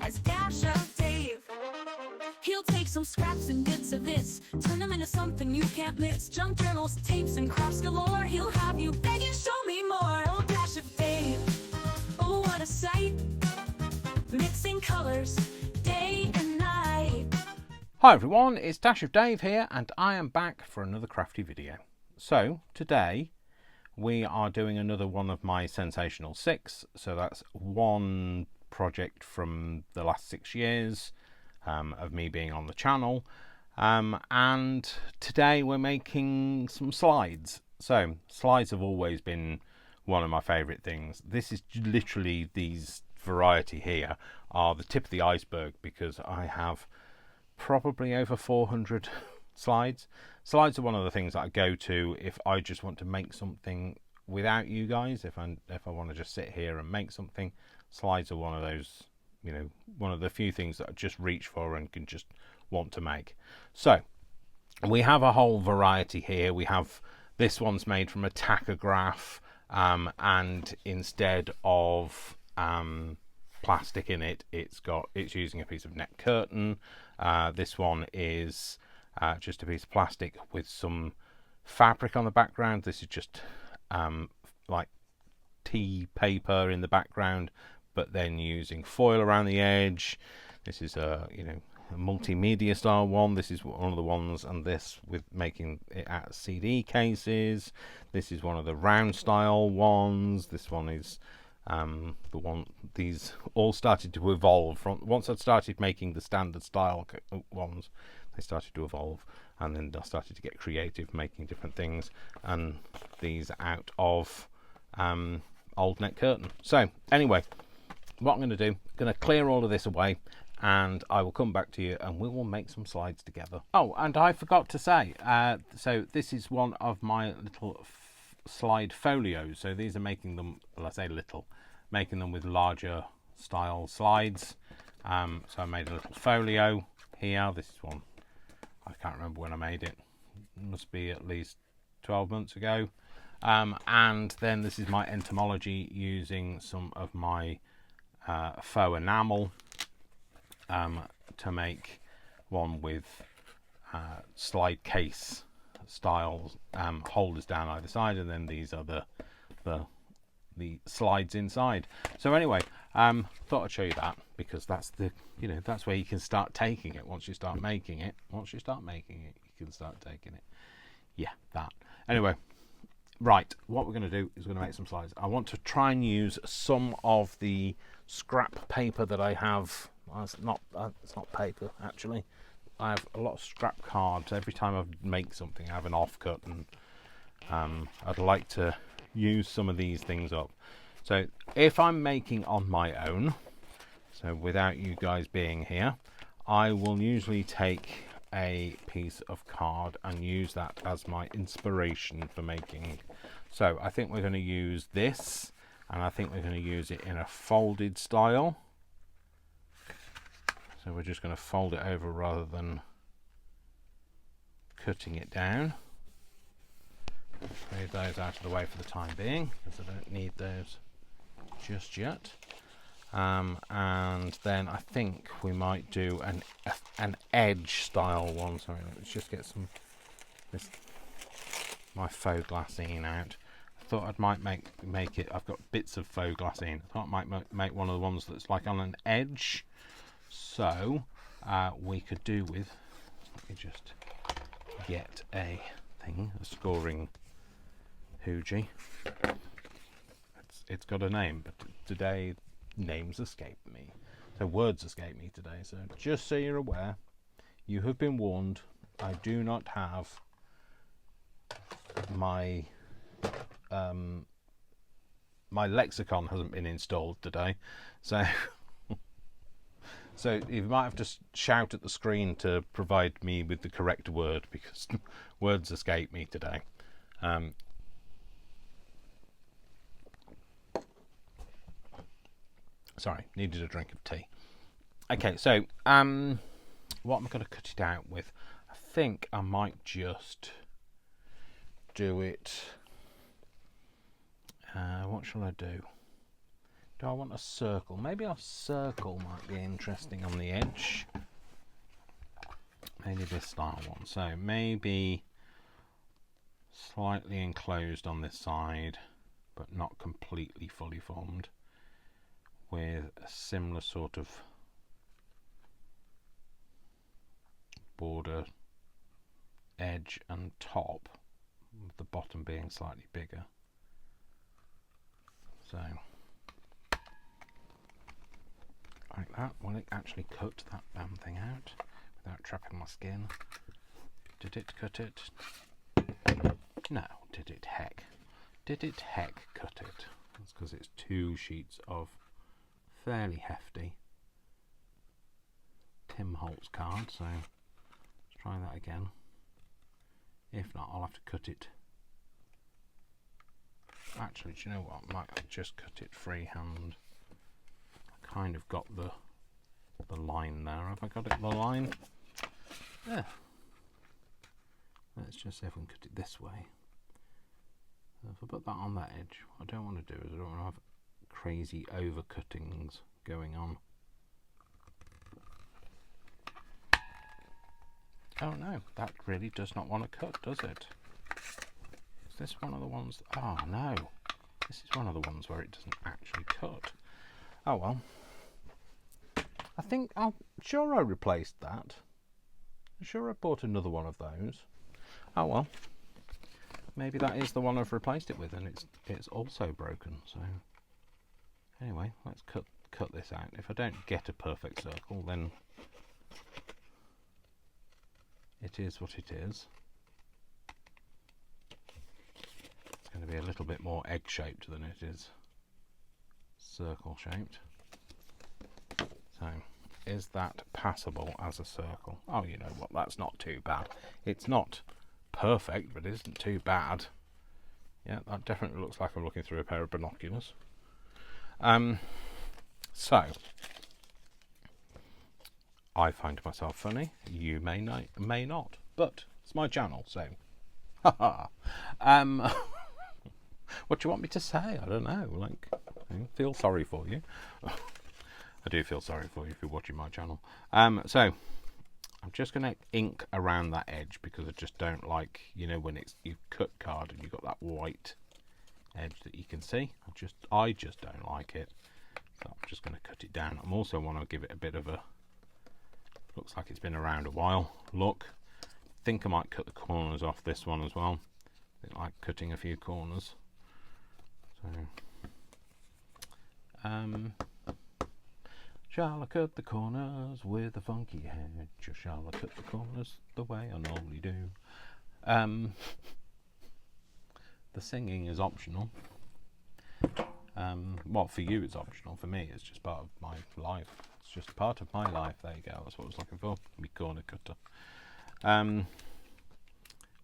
as Dash of Dave. He'll take some scraps and bits of this, turn them into something you can't miss. Junk journals, tapes, and crafts galore. He'll have you begging, show me more. Oh, Dash of Dave, oh, what a sight. Mixing colors, day and night. Hi everyone, it's Dash of Dave here, and I am back for another crafty video. So, today we are doing another one of my Sensational 6. So that's one project from the last 6 years of me being on the channel. And today we're making some slides. So, slides have always been one of my favourite things. This is literally, these variety here are the tip of the iceberg, because I have probably over 400 slides. Slides are one of the things that I go to if I just want to make something without you guys. If I want to just sit here and make something, slides are one of those, you know, one of the few things that I just reach for and can just want to make. So we have a whole variety here. We have, this one's made from a tachograph, and instead of plastic in it, it's using a piece of net curtain. This one is just a piece of plastic with some fabric on the background. This is just like tea paper in the background, but then using foil around the edge. This is a multimedia style one. This is one of the ones, and this with making it out of CD cases. This is one of the round style ones. This one is the one, these all started to evolve from once I started making the standard style ones. They started to evolve, and then I started to get creative, making different things, and these out of old net curtain. So anyway, what I'm going to do, I'm going to clear all of this away, and I will come back to you and we will make some slides together. Oh, and I forgot to say, so this is one of my little slide folios. So these are making them, well, I say little, making them with larger style slides. So I made a little folio here. This is one, I can't remember when I made it. It must be at least 12 months ago. And then this is my entomology, using some of my faux enamel to make one with slide case style holders down either side, and then these are the slides inside. So anyway, thought I'd show you that, because that's the, that's where you can start taking it. Once you start making it, you can start taking it. Yeah, that. Anyway, right, what we're going to do is we're going to make some slides. I want to try and use some of the scrap paper that I have. Well, it's not paper, actually. I have a lot of scrap cards. Every time I make something, I have an offcut, and I'd like to use some of these things up. So if I'm making on my own, so without you guys being here, I will usually take a piece of card and use that as my inspiration for making. So I think we're going to use this, and I think we're going to use it in a folded style. So we're just going to fold it over rather than cutting it down. Move those out of the way for the time being, because I don't need those just yet. And then I think we might do an edge style one. Sorry, let's just get my faux glassine out. I thought I might make it. I've got bits of faux glassine. I thought I might make one of the ones that's like on an edge. So we could do with, let me just get a thing, a scoring hoogie. It's got a name, but today names escape me. So words escape me today. So just so you're aware, you have been warned. I do not have my my lexicon hasn't been installed today, so so you might have to shout at the screen to provide me with the correct word, because words escape me today. Sorry, needed a drink of tea. Okay, so what am I going to cut it out with? I think I might just do it. What shall I do? Do I want a circle? Maybe a circle might be interesting on the edge. Maybe this style one. So maybe slightly enclosed on this side, but not completely fully formed, with a similar sort of border, edge and top, with the bottom being slightly bigger. So like that. Will it actually cut that damn thing out without trapping my skin? Did it cut it? No. Did it heck? Did it heck cut it? That's because it's 2 sheets of fairly hefty Tim Holtz card, so let's try that again. If not, I'll have to cut it. Actually, do you know what? I might just cut it freehand. I kind of got the line there. Have I got it the line? Yeah. Let's just see if we can cut it this way. So if I put that on that edge, what I don't want to do is I don't want to have crazy overcuttings going on. Oh no, that really does not want to cut, does it? Is this one of the ones? Oh no, this is one of the ones where it doesn't actually cut. Oh well. I'm sure I replaced that. I'm sure I bought another one of those. Oh well. Maybe that is the one I've replaced it with, and it's also broken. So anyway, let's cut this out. If I don't get a perfect circle, then it is what it is. It's going to be a little bit more egg-shaped than it is circle-shaped. So, is that passable as a circle? Oh, you know what, that's not too bad. It's not perfect, but it isn't too bad. Yeah, that definitely looks like I'm looking through a pair of binoculars. So, I find myself funny. You may not, but it's my channel, so haha. What do you want me to say? I don't know. Like, I feel sorry for you. I do feel sorry for you if you're watching my channel. So I'm just going to ink around that edge because I just don't like, you know, when you cut card and you've got that white edge that you can see. I just don't like it. So I'm just going to cut it down. I'm also want to give it a bit of a, looks like it's been around a while look. I think I might cut the corners off this one as well. I like cutting a few corners. So shall I cut the corners with a funky edge, or shall I cut the corners the way I normally do? The singing is optional. Well, for you it's optional. For me, it's just part of my life. It's just part of my life. There you go. That's what I was looking for. Me corner cutter.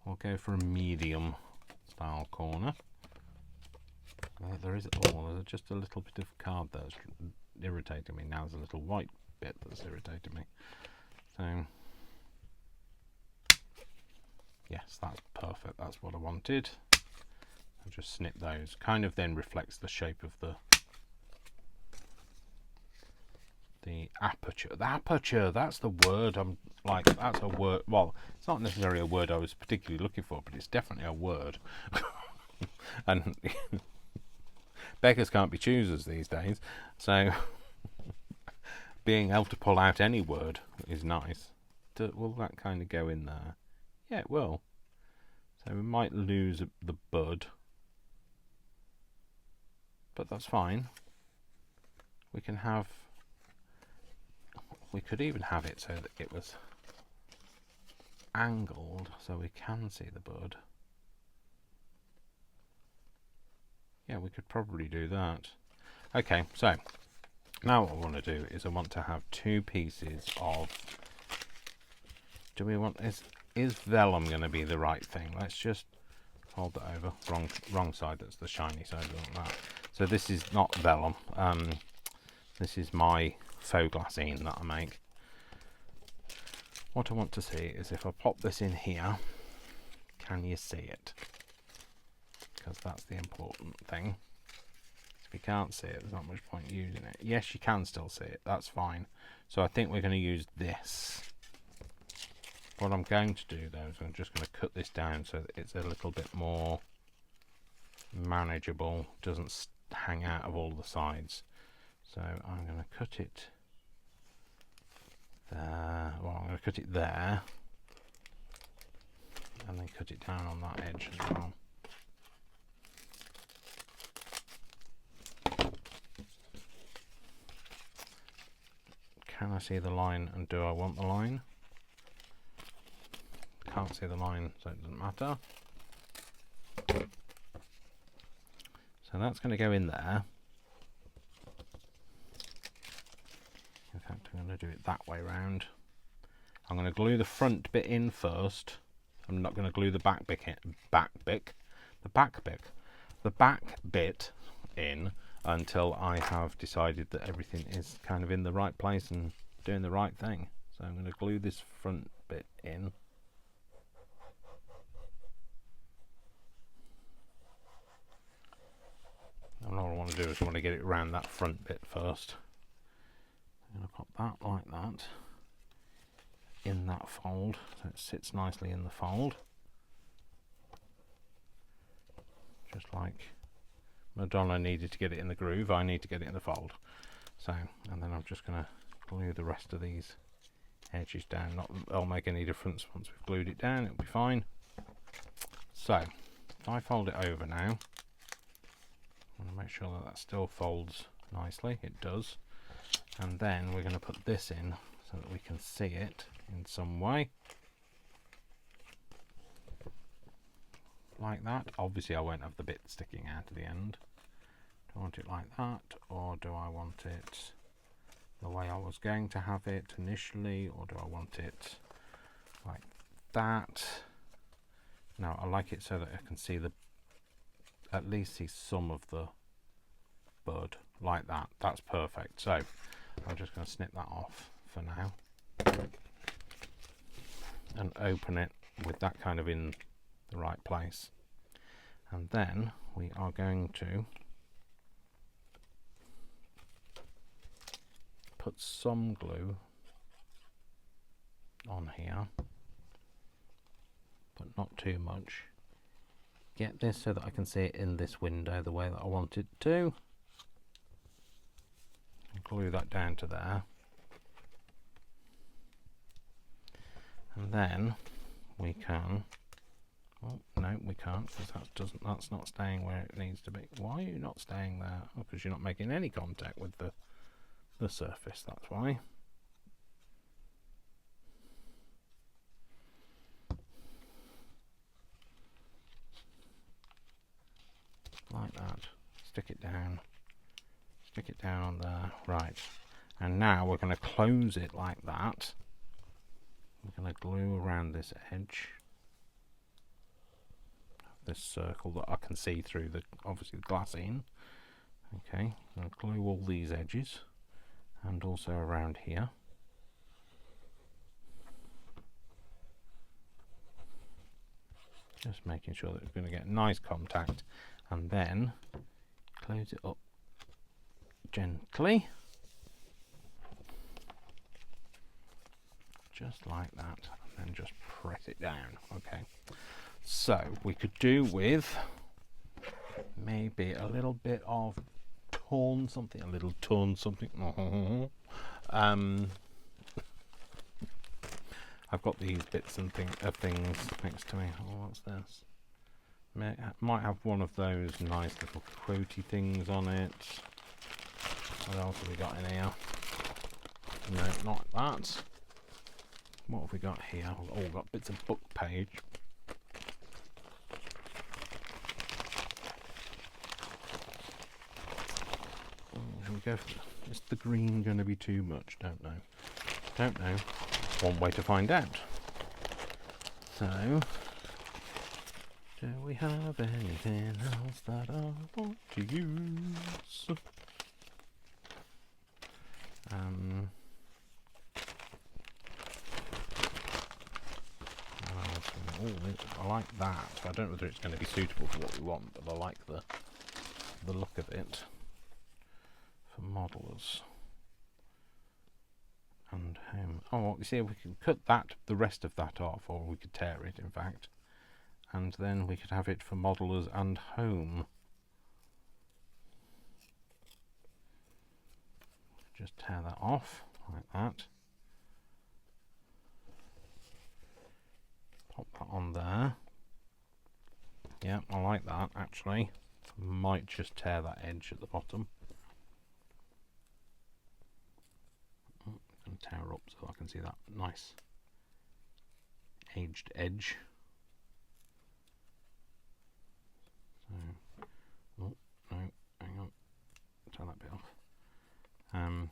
We'll go for a medium style corner. There's just a little bit of card that's irritating me. Now there's a little white bit that's irritating me. So yes, that's perfect. That's what I wanted. I'll just snip those. Kind of then reflects the shape of the aperture. The aperture, that's the word. I'm like, that's a word. Well, it's not necessarily a word I was particularly looking for, but it's definitely a word. And beggars can't be choosers these days, so being able to pull out any word is nice. Will that kind of go in there? Yeah, it will. So we might lose the bud, but that's fine. We could even have it so that it was angled so we can see the bud. Yeah, we could probably do that. Okay, so now what I want to do is I want to have 2 pieces of, do we want, is vellum going to be the right thing? Let's just hold that over. Wrong side, that's the shiny side, isn't that? So this is not vellum. This is my faux glassine that I make. What I want to see is if I pop this in here, can you see it? Because that's the important thing. If you can't see it, there's not much point using it. Yes, you can still see it. That's fine. So I think we're going to use this. What I'm going to do, though, is I'm just going to cut this down so that it's a little bit more manageable. Doesn't hang out of all the sides. So I'm going to cut it there. Well, I'm going to cut it there. And then cut it down on that edge as well. Can I see the line, and do I want the line? Can't see the line, so it doesn't matter. So that's going to go in there. In fact, I'm going to do it that way round. I'm going to glue the front bit in first. I'm not going to glue the back bit in until I have decided that everything is kind of in the right place and doing the right thing. So I'm going to glue this front bit in. And all I want to do is I want to get it around that front bit first. I'm going to pop that like that in that fold so it sits nicely in the fold. Just like Madonna needed to get it in the groove, I need to get it in the fold. So, and then I'm just going to glue the rest of these edges down. Not that they'll make any difference once we've glued it down, it'll be fine. So, if I fold it over now, I want to make sure that that still folds nicely. It does. And then we're going to put this in so that we can see it in some way. Like that. Obviously I won't have the bit sticking out at the end. Do I want it like that, or do I want it the way I was going to have it initially, or do I want it like that? No, I like it so that I can see at least see some of the bud like that. That's perfect. So I'm just going to snip that off for now and open it with that kind of in the right place. And then we are going to put some glue on here, but not too much. Get this so that I can see it in this window the way that I want it to. Glue that down to there. And then we can, oh no we can't, because that's not staying where it needs to be. Why are you not staying there? Oh, because you're not making any contact with the surface, that's why. Like that. Stick it down on there. Right, and now we're going to close it like that. We're going to glue around this edge, this circle that I can see through the obviously the glass in. Okay, I'm going to glue all these edges and also around here. Just making sure that we're going to get nice contact, and then close it up gently, just like that, and then just press it down. Okay, so we could do with maybe a little bit of torn something, I've got these bits and things next to me. Oh, what's this? Might have one of those nice little quotey things on it. What else have we got in here? No, not that. What have we got here? Oh, we've got bits of book page. Should we go for is the green going to be too much? Don't know. One way to find out. So, do we have anything else that I want to use? I like that. I don't know whether it's going to be suitable for what we want, but I like the look of it. for modelers and home. Oh, you see, we can cut the rest of that off, or we could tear it, in fact, and then we could have it for modelers and home. Just tear that off like that. Pop that on there. Yeah, I like that actually. Might just tear that edge at the bottom. And tear up so I can see that nice aged edge. So, oh no, hang on, tear that bit off. And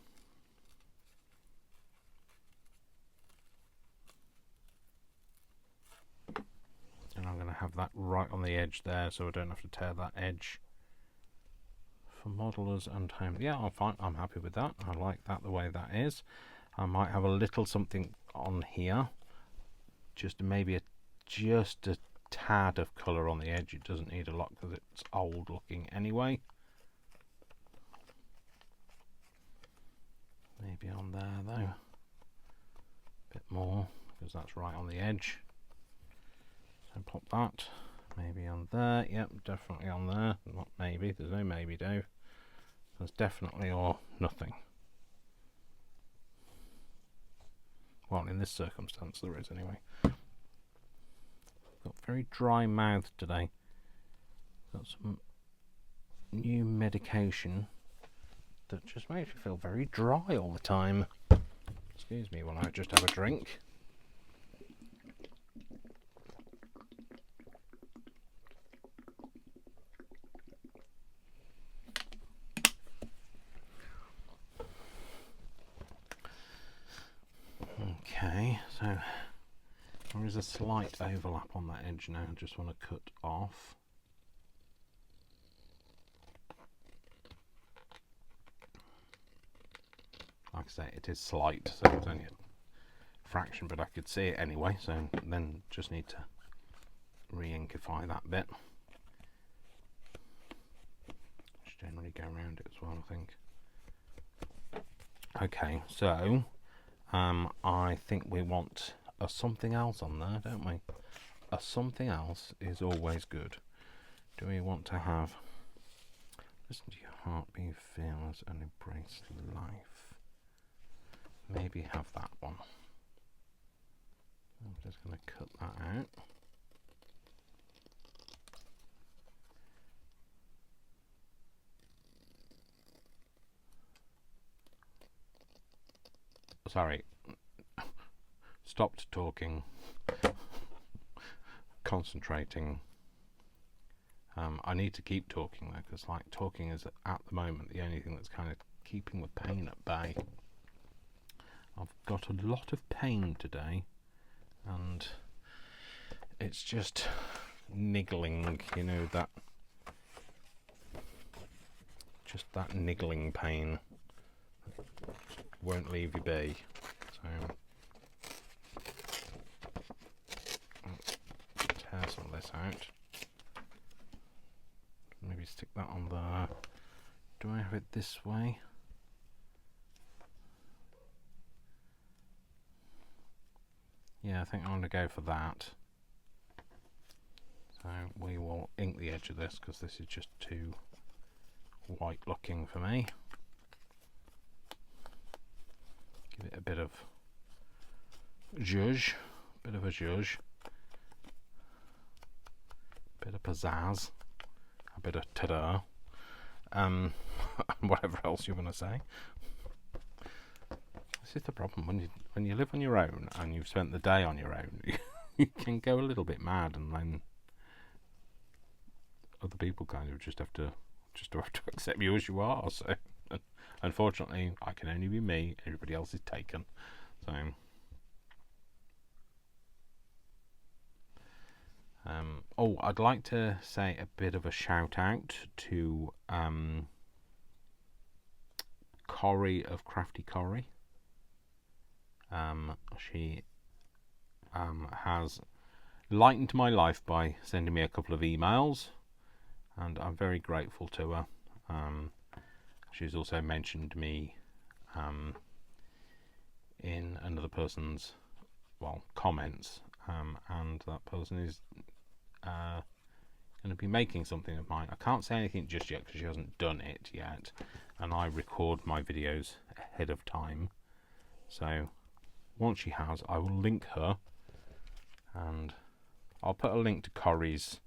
I'm going to have that right on the edge there, so I don't have to tear that edge. For modelers and home, yeah, I'm fine. I'm happy with that. I like that the way that is. I might have a little something on here, just maybe just a tad of colour on the edge. It doesn't need a lot because it's old looking anyway. Maybe on there though, a bit more because that's right on the edge. So pop that maybe on there. Yep, definitely on there. Not maybe. There's no maybe, Dave. There's definitely or nothing. Well, in this circumstance there is anyway. Got very dry mouth today. Got some new medication that just makes me feel very dry all the time. Excuse me while I just have a drink. Okay, so there is a slight overlap on that edge now. I just want to cut off. Like I say, it is slight, so it's only a fraction, but I could see it anyway, so then just need to re-inkify that bit. Just generally go around it as well, I think. Okay, so I think we want a something else on there, don't we? A something else is always good. Do we want to have listen to your heartbeat, feels and embrace life? Maybe have that one. I'm just going to cut that out. Sorry. Stopped talking. Concentrating. I need to keep talking though, because like talking is at the moment the only thing that's kind of keeping the pain at bay. I've got a lot of pain today, and it's just niggling, you know, that just that niggling pain won't leave you be. So tear some of this out. Maybe stick that on there. Do I have it this way? Yeah, I think I'm going to go for that. So we will ink the edge of this because this is just too white looking for me. Give it a bit of zhuzh, bit of a zhuzh, bit of pizzazz, a bit of ta-da, whatever else you want to say. This is the problem when you live on your own and you've spent the day on your own. You can go a little bit mad, and then other people kind of just have to accept you as you are. So unfortunately, I can only be me. Everybody else is taken. So oh, I'd like to say a bit of a shout out to Corrie of Crafty Corrie. She has lightened my life by sending me a couple of emails, and I'm very grateful to her. She's also mentioned me in another person's comments, and that person is going to be making something of mine. I can't say anything just yet because she hasn't done it yet, and I record my videos ahead of time. So once she has, I will link her, and I'll put a link to Corrie's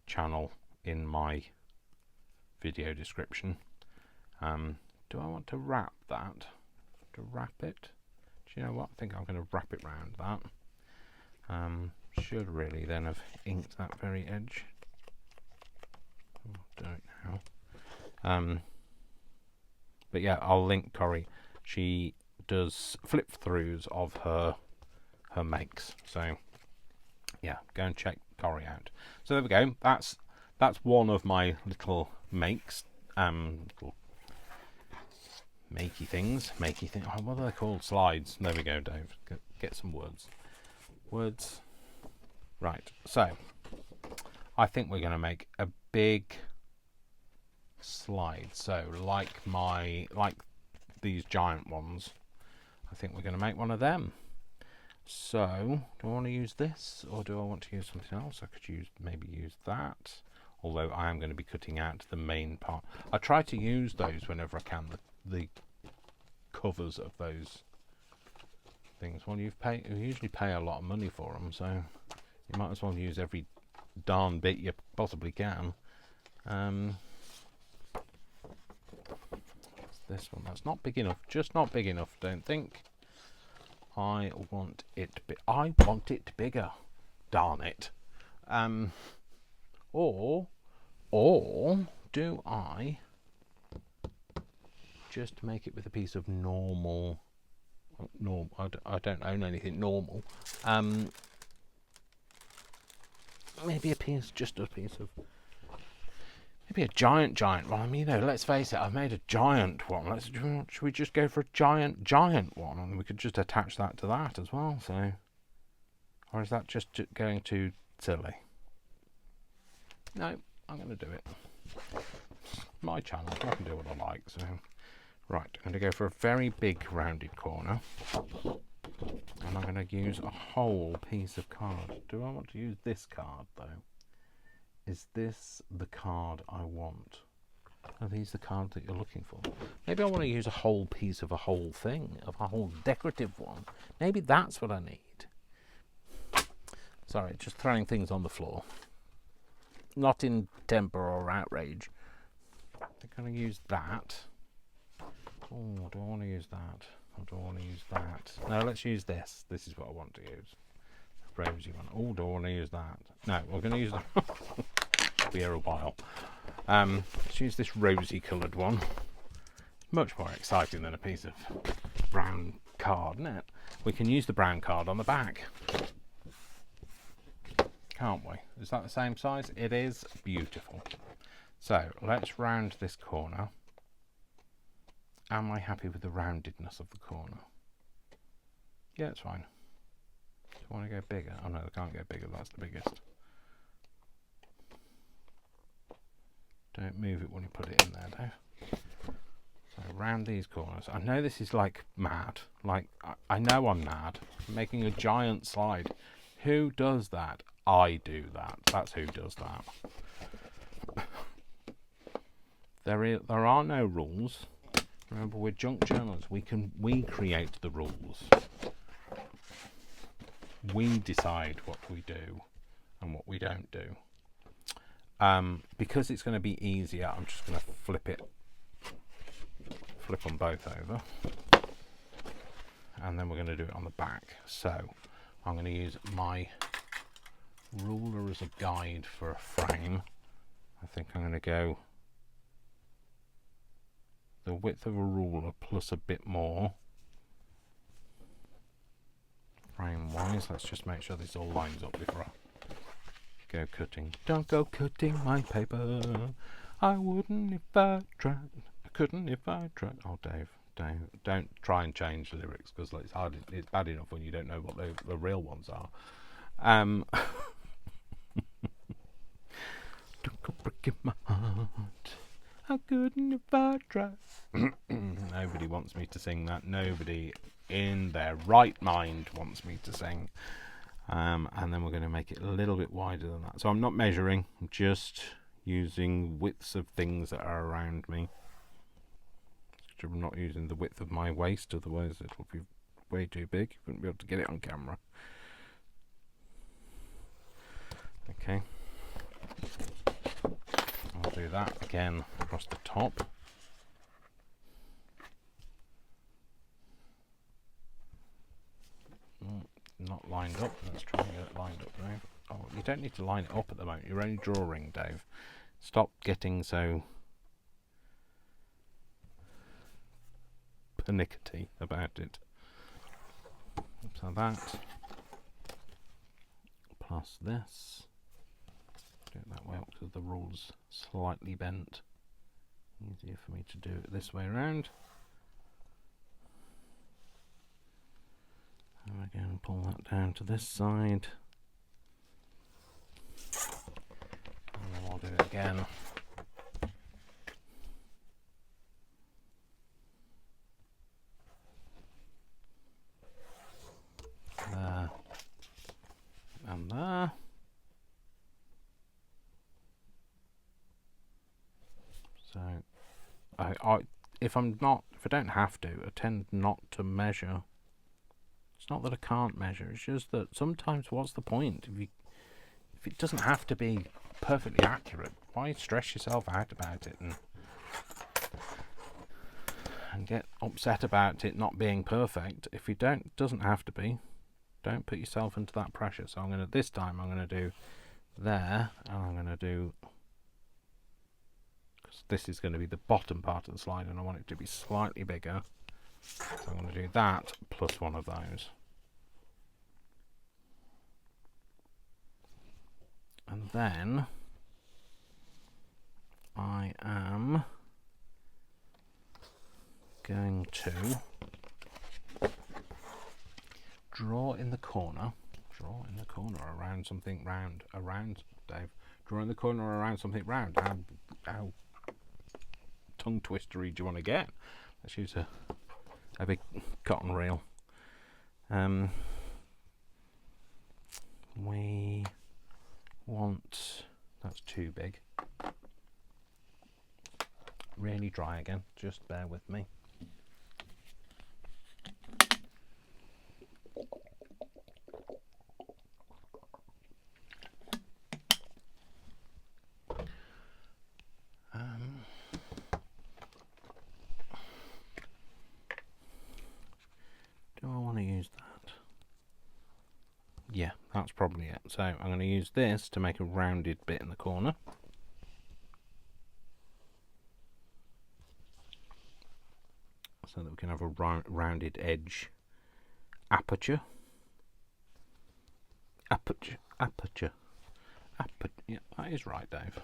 channel in my video description. Do I want to wrap that? To wrap it? Do you know what? I think I'm going to wrap it round that. Should really then have inked that very edge. I'll do it now. But yeah, I'll link Corrie. She does flip throughs of her makes. So yeah, go and check Corrie out. So there we go. That's one of my little makes. Little makey things. Oh, what are they called? Slides. There we go, Dave. Get some words. Right. So I think we're going to make a big slide. So like these giant ones, I think we're going to make one of them. So do I want to use this, or do I want to use something else? I could maybe use that, although I am going to be cutting out the main part. I try to use those whenever I can, the covers of those things. Well, you usually pay a lot of money for them, so you might as well use every darn bit you possibly can. This one, that's not big enough, just not big enough, don't think. I want it bigger, darn it. Or do I just make it with a piece of normal, I don't own anything normal. Maybe maybe a giant one. I mean, let's face it, I've made a giant one. Should we just go for a giant one, and we could just attach that to that as well? So, or is that just going too silly? No, I'm going to do it. My channel, I can do what I like. So, right, I'm going to go for a very big rounded corner, and I'm going to use a whole piece of card. Do I want to use this card though? Is this the card I want? Are these the cards that you're looking for? Maybe I want to use a whole piece of a whole thing, of a whole decorative one. Maybe that's what I need. Sorry, just throwing things on the floor. Not in temper or outrage. I'm going to use that. Oh, do I want to use that? Or do I want to use that? No, let's use this. This is what I want to use. Rosy one. Oh, do I want to use that? No, we're going to use that. Be here a while. Let's use this rosy coloured one. Much more exciting than a piece of brown card, isn't it? We can use the brown card on the back, can't we? Is that the same size? It is. Beautiful. So let's round this corner. Am I happy with the roundedness of the corner? Yeah, it's fine. Do I want to go bigger? Oh no, I can't go bigger, that's the biggest. Don't move it when you put it in there, Dave. So round these corners. I know this is like mad. Like, I know I'm mad. I'm making a giant slide. Who does that? I do that. That's who does that. There are no rules. Remember, we're junk journalists. We create the rules. We decide what we do and what we don't do. Because it's going to be easier, I'm just going to flip them both over, and then we're going to do it on the back. So I'm going to use my ruler as a guide for a frame. I think I'm going to go the width of a ruler plus a bit more frame wise. Let's just make sure this all lines up before I go cutting. Don't go cutting my paper. I wouldn't if I tried. I couldn't if I tried. Oh, Dave, don't try and change the lyrics, because it's hard. It's bad enough when you don't know what the real ones are. Don't go breaking my heart. I couldn't if I tried. Nobody wants me to sing that. Nobody in their right mind wants me to sing. And then we're going to make it a little bit wider than that. So I'm not measuring, I'm just using widths of things that are around me. I'm not using the width of my waist, otherwise it'll be way too big. You wouldn't be able to get it on camera. Okay. I'll do that again across the top. Not lined up. Let's try and get it lined up now. Oh, you don't need to line it up at the moment. You're only drawing, Dave. Stop getting so pernickety about it. So that plus this. Do it that way because the rule's slightly bent. Easier for me to do it this way around. And we're going to pull that down to this side. And then we'll do it again. There. And there. So, if I don't have to, I tend not to measure. It's not that I can't measure, it's just that sometimes what's the point? If it doesn't have to be perfectly accurate, why stress yourself out about it and get upset about it not being perfect? If you doesn't have to be, don't put yourself into that pressure. So this time I'm going to do there, and I'm going to do, because this is going to be the bottom part of the slide and I want it to be slightly bigger. So I'm going to do that plus one of those. And then I am going to draw in the corner around something round. Dave. Draw in the corner around something round. How tongue twistery do you want to get? Let's use a big cotton reel. We want, that's too big. Really dry again, just bear with me. Do I want to use that? Yeah, that's probably it. So I'm going to use this to make a rounded bit in the corner. So that we can have a rounded edge aperture. Yeah, that is right, Dave.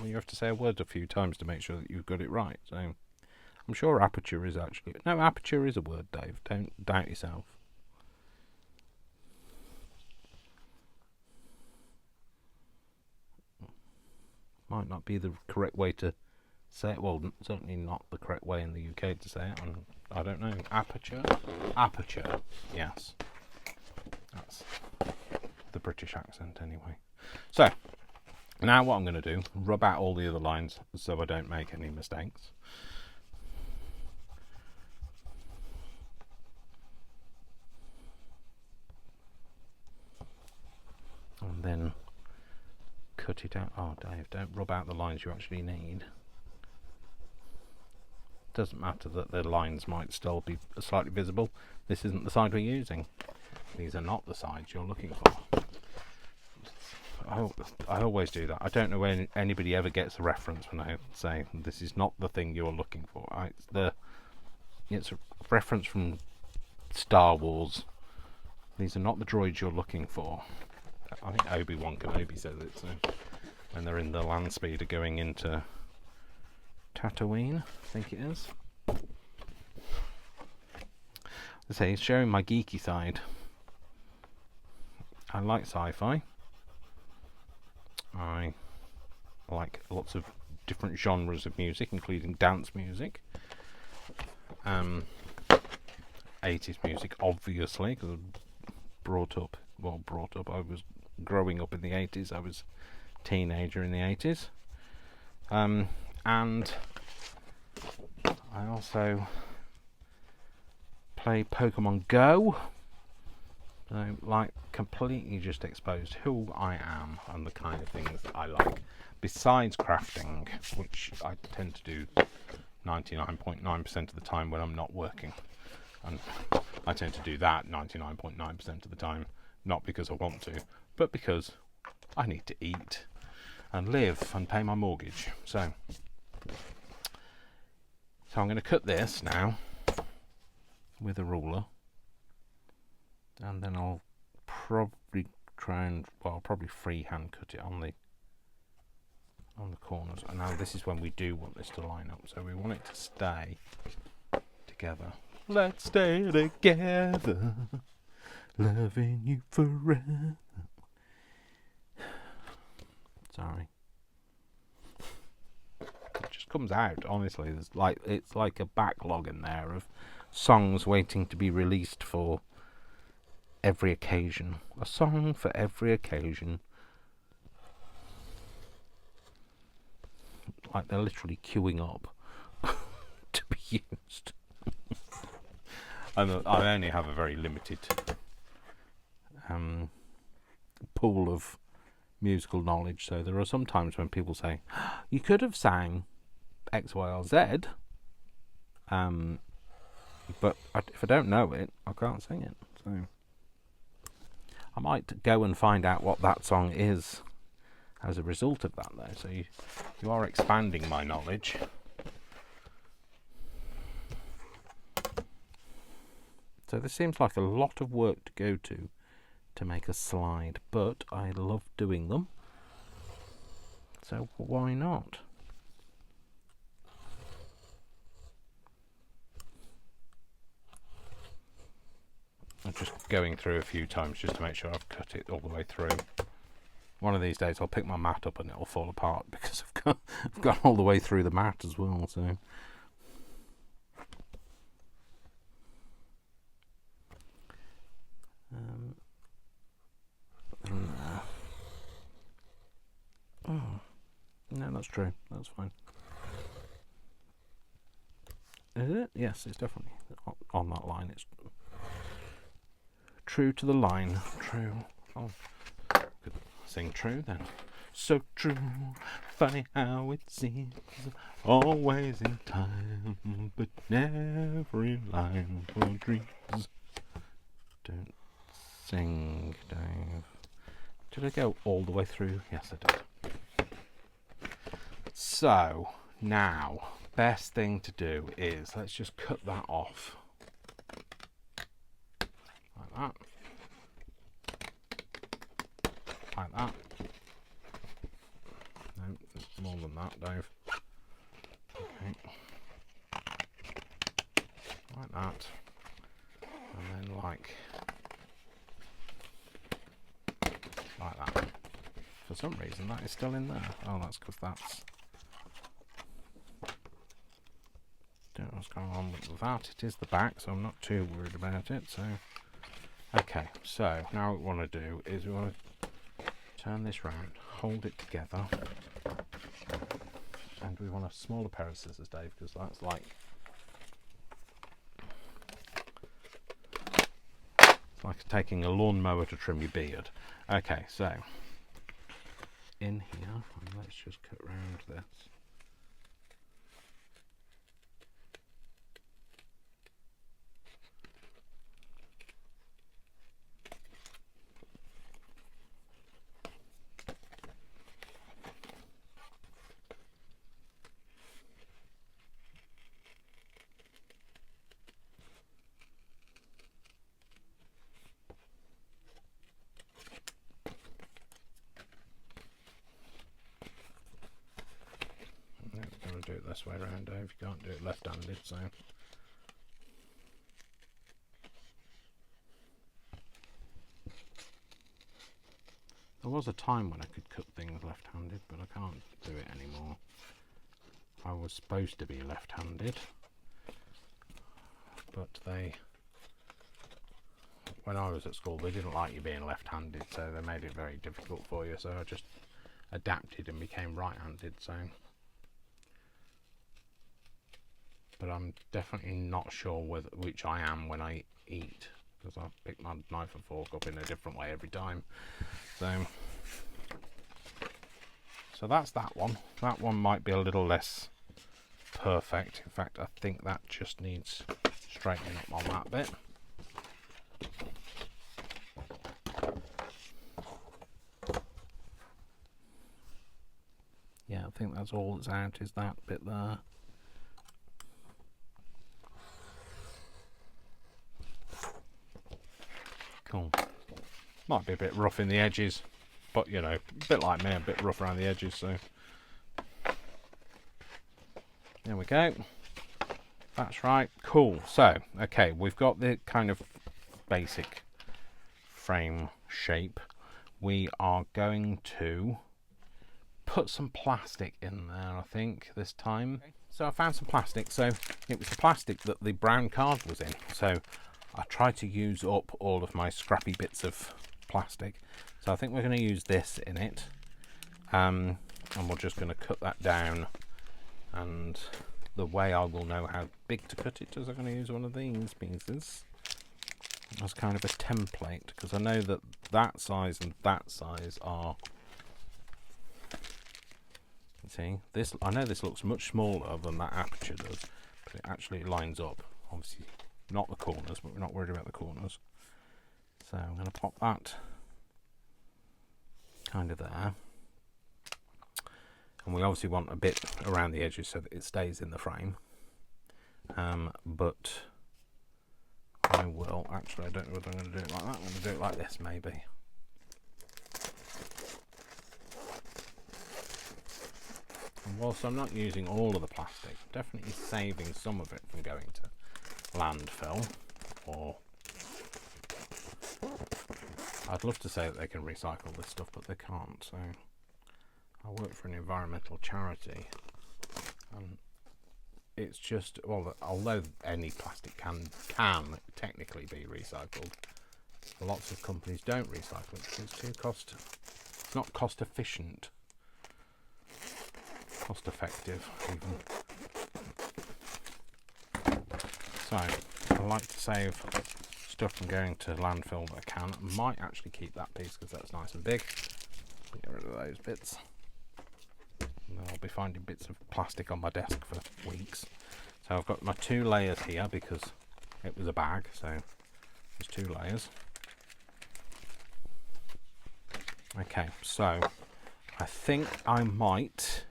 You have to say a word a few times to make sure that you've got it right. So I'm sure aperture is actually... No, aperture is a word, Dave. Don't doubt yourself. Might not be the correct way to say it. Well, certainly not the correct way in the UK to say it. I don't know. Aperture? Aperture, yes. That's the British accent anyway. So, now what I'm going to do, rub out all the other lines so I don't make any mistakes. And then cut it out. Oh, Dave, don't rub out the lines you actually need. Doesn't matter that the lines might still be slightly visible. This isn't the side we're using. These are not the sides you're looking for. I always do that. I don't know when anybody ever gets a reference when I say this is not the thing you're looking for. It's a reference from Star Wars. These are not the droids you're looking for. I think Obi-Wan Kenobi says it. So when they're in the land speeder going into Tatooine, I think it is. I say, it's showing my geeky side. I like sci-fi. I I like lots of different genres of music, including dance music. 80s music, obviously, because I was growing up in the 80s. I was a teenager in the 80s. And I also play Pokemon Go. So, like, completely just exposed who I am and the kind of things that I like. Besides crafting, which I tend to do 99.9% of the time when I'm not working. And I tend to do that 99.9% of the time, not because I want to, but because I need to eat and live and pay my mortgage. So I'm going to cut this now with a ruler, and then I'll probably probably freehand cut it on the corners. And now this is when we do want this to line up, so we want it to stay together. Let's stay together, loving you forever. Sorry. It just comes out, honestly. It's like a backlog in there of songs waiting to be released for every occasion. A song for every occasion. Like they're literally queuing up to be used. I only have a very limited pool of musical knowledge, so there are some times when people say, you could have sang X, Y, or Z, but if I don't know it, I can't sing it. So I might go and find out what that song is as a result of that, though. So you are expanding my knowledge. So this seems like a lot of work to go to make a slide, but I love doing them, so why not? I'm just going through a few times just to make sure I've cut it all the way through. One of these days I'll pick my mat up and it'll fall apart because I've gone all the way through the mat as well. So no, that's true. That's fine. Is it? Yes, it's definitely on that line. It's true to the line. True. Oh, could sing true then. So true. Funny how it seems always in time, but never in line for dreams. Don't sing, Dave. Did I go all the way through? Yes, I did. So now, best thing to do is let's just cut that off like that, like that. No, it's more than that, Dave. Okay, like that, and then like that. For some reason, that is still in there. Oh, that's because that's. Don't know what's going on with that. It is the back, so I'm not too worried about it. So, okay. So now what we want to do is we want to turn this round, hold it together, and we want a smaller pair of scissors, Dave, because that's like it's like taking a lawnmower to trim your beard. Okay, so in here, and let's just cut round this. Do it this way around, Dave. You can't do it left-handed, so the There was a time when I could cut things left-handed, but I can't do it anymore. I was supposed to be left-handed, but when I was at school, they didn't like you being left-handed, so they made it very difficult for you, so I just adapted and became right-handed. So, but I'm definitely not sure which I am when I eat, because I pick my knife and fork up in a different way every time. So that's that one. That one might be a little less perfect. In fact, I think that just needs straightening up on that bit. Yeah, I think that's all that's out, is that bit there. Cool. Might be a bit rough in the edges, but you know, a bit like me, a bit rough around the edges, so there we go. That's right. Cool. So, okay, we've got the kind of basic frame shape. We are going to put some plastic in there, I think, this time. Okay. So I found some plastic. So it was the plastic that the brown card was in. So I tried to use up all of my scrappy bits of plastic. So I think we're going to use this in it. And we're just going to cut that down. And the way I will know how big to cut it is I'm going to use one of these pieces as kind of a template, because I know that that size and that size are, see, this, I know this looks much smaller than that aperture does, but it actually lines up. Obviously not the corners, but we're not worried about the corners. So I'm going to pop that kind of there. And we obviously want a bit around the edges so that it stays in the frame. But I will, actually I don't know whether I'm going to do it like that. I'm going to do it like this maybe. And whilst I'm not using all of the plastic, definitely saving some of it from going to landfill. Or I'd love to say that they can recycle this stuff, but they can't. So I work for an environmental charity, and it's just, well, although any plastic can technically be recycled, lots of companies don't recycle it because it's too it's not cost efficient, cost effective even. So I like to save stuff from going to landfill that I can. I might actually keep that piece because that's nice and big. Get rid of those bits. I'll be finding bits of plastic on my desk for weeks. So I've got my 2 layers here because it was a bag, so there's 2 layers. Okay, so I think I might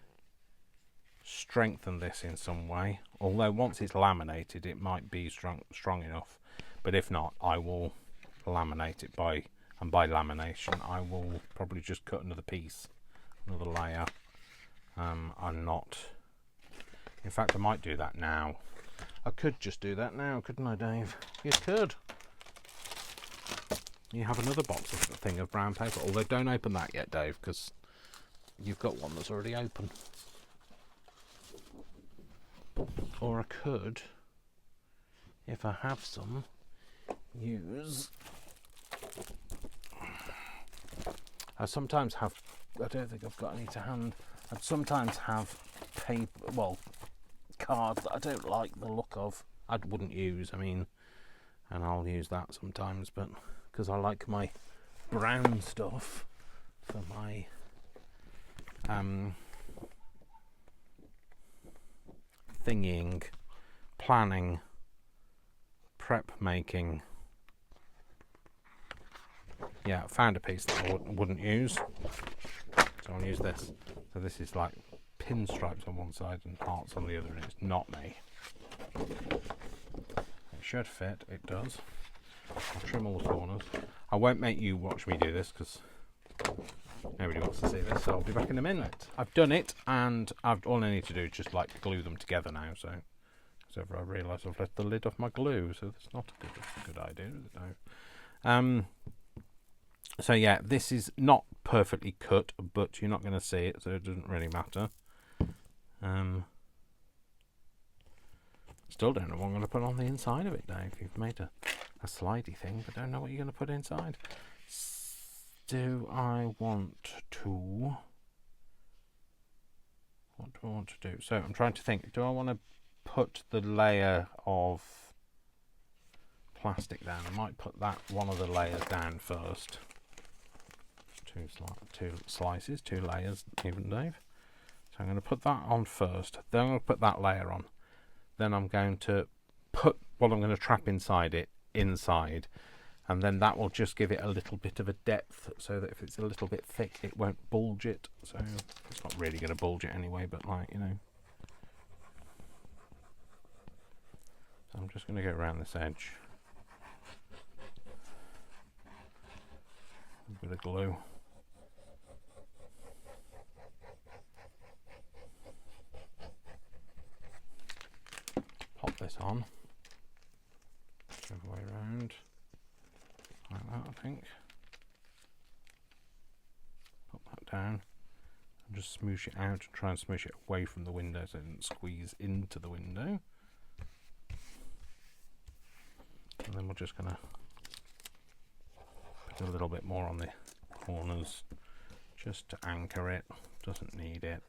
strengthen this in some way, although once it's laminated it might be strong enough, but if not I will laminate it by lamination I will probably just cut another piece, another layer. I'm not, in fact I might do that now. I could just do that now, couldn't I, Dave? You could. You have another box of thing of brown paper, although don't open that yet, Dave, because you've got one that's already open. Or I could, if I have some, use, I sometimes have, I don't think I've got any to hand. I sometimes have paper, well, cards that I don't like the look of. I wouldn't use, I mean, and I'll use that sometimes, but because I like my brown stuff for my thingying, planning, prep making. Yeah, I found a piece that I wouldn't use, so I'll use this. So this is like pinstripes on one side and hearts on the other, and it's not me. It should fit, it does. I'll trim all the corners. I won't make you watch me do this because nobody wants to see this, so I'll be back in a minute. I've done it, and all I need to do is just like glue them together now. So I realise I've left the lid off my glue, so that's not a good idea, is it? No. So yeah, this is not perfectly cut, but you're not going to see it, so it doesn't really matter. Still don't know what I'm going to put on the inside of it, Dave. You've made a slidey thing, but don't know what you're going to put inside. Do I want to... What do I want to do? So I'm trying to think. Do I want to put the layer of plastic down? I might put that one of the layers down first. Two slices, 2 layers even, Dave. So I'm going to put that on first. Then I'm going to put that layer on. Then I'm going to put what I'm going to trap inside it inside. And then that will just give it a little bit of a depth, so that if it's a little bit thick, it won't bulge it. So it's not really going to bulge it anyway, but like, you know. So I'm just going to go around this edge. A bit of glue. Pop this on. Go the way around. Like that, I think. Pop that down. And just smoosh it out and try and smoosh it away from the window so it doesn't squeeze into the window. And then we're just going to put a little bit more on the corners just to anchor it. Doesn't need it.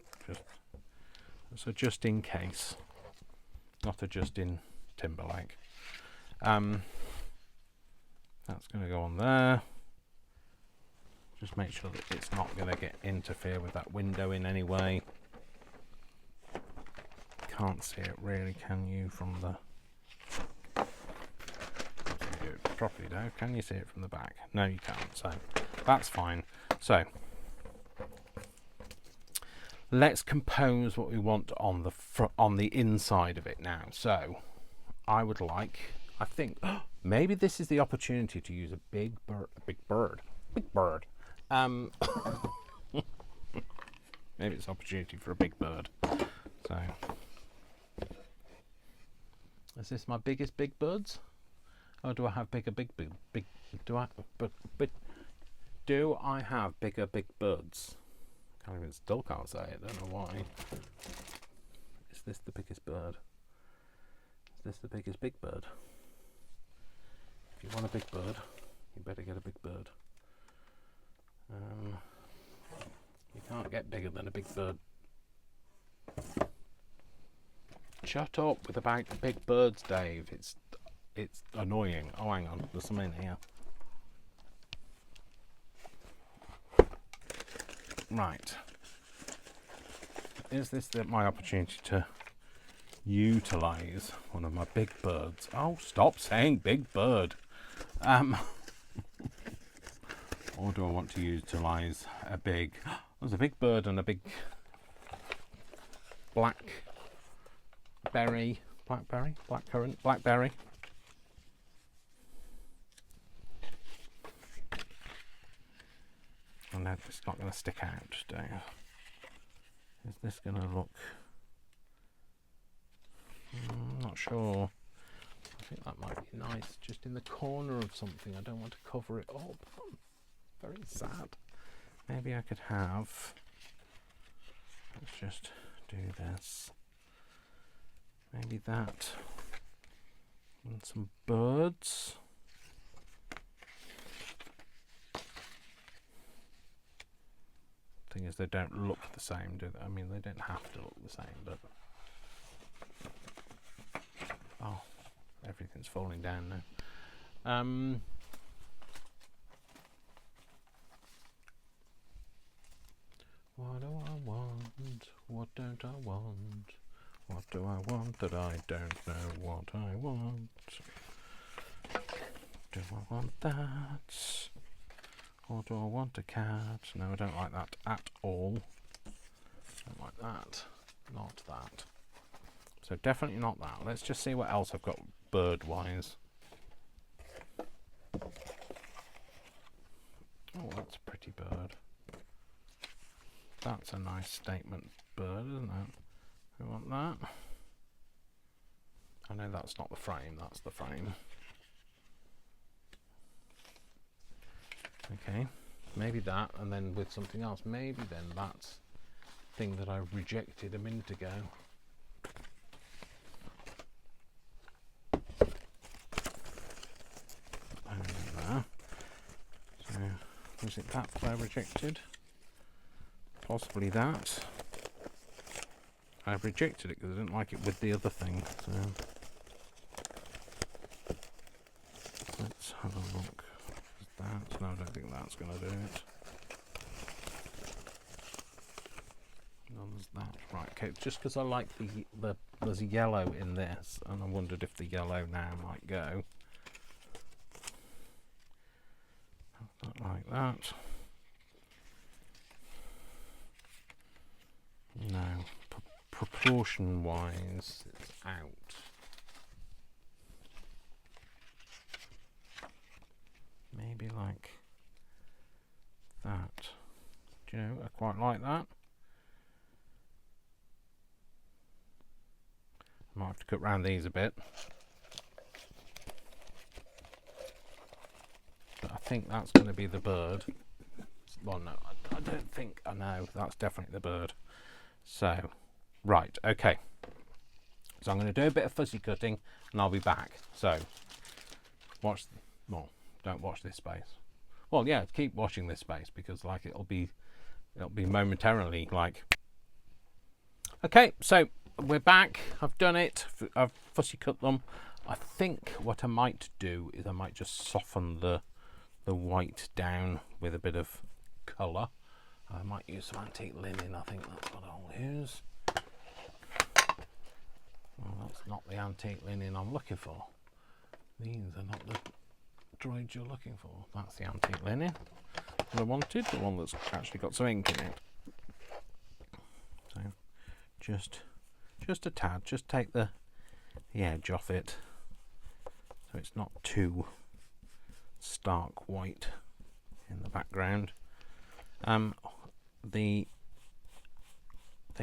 Just in case. Not a just in Timberlake. That's going to go on there. Just make sure that it's not going to interfere with that window in any way. Can't see it really, can you, from the... Do it properly, Dave. Can you see it from the back? No, you can't, so that's fine. So let's compose what we want on the inside of it now. So I would like, I think, maybe this is the opportunity to use a big bird. Maybe it's opportunity for a big bird. So, is this my biggest big birds? Or do I have bigger big? Do I have bigger big birds? Still can't say it. Don't know why. Is this the biggest bird? Is this the biggest big bird? If you want a big bird, you better get a big bird. You can't get bigger than a big bird. Shut up with about big birds, Dave. It's annoying. Oh, hang on. There's some in here. Right. Is this my opportunity to utilise one of my big birds? Oh, stop saying big bird. Or do I want to utilise a big... There's a big bird and a big blackberry. And then it's not going to stick out, Dave. Is this going to look... I'm not sure. I think that might be nice, just in the corner of something. I don't want to cover it up. Very sad. Maybe I could have... Let's just do this. Maybe that. And some birds. Thing is, they don't look the same, do they? I mean, they don't have to look the same, but... Oh, everything's falling down now. What do I want? What don't I want? What do I want that I don't know what I want? Do I want that? Or do I want a cat? No, I don't like that at all. Don't like that. Not that. So definitely not that. Let's just see what else I've got bird-wise. Oh, that's a pretty bird. That's a nice statement bird, isn't it? We want that. I know that's not the frame, that's the frame. Okay. Maybe that, and then with something else. Maybe then that thing that I rejected a minute ago. There. So, was it that I rejected? Possibly that. I rejected it because I didn't like it with the other thing. So let's have a look. Is that? No, I don't think that's going to do it. No, there's that. Right. Okay. Just because I like the there's a yellow in this, and I wondered if the yellow now might go. Not like that. No. Proportion wise, it's out. Maybe like that. Do you know, I quite like that. I might have to cut round these a bit. But I think that's going to be the bird. Well, no, I don't think. I know, that's definitely the bird. So, right, okay. So I'm going to do a bit of fuzzy cutting and I'll be back. So, watch, well, don't watch this space. Well, yeah, keep watching this space because like it'll be momentarily like. Okay, so we're back. I've done it. I've fussy cut them. I think what I might do is I might just soften the white down with a bit of colour. I might use some antique linen. I think that's what I'll use. Well, that's not the antique linen I'm looking for. These are not the droids you're looking for. That's the antique linen that I wanted, the one that's actually got some ink in it. So just a tad, just take the edge off it so it's not too stark white in the background. They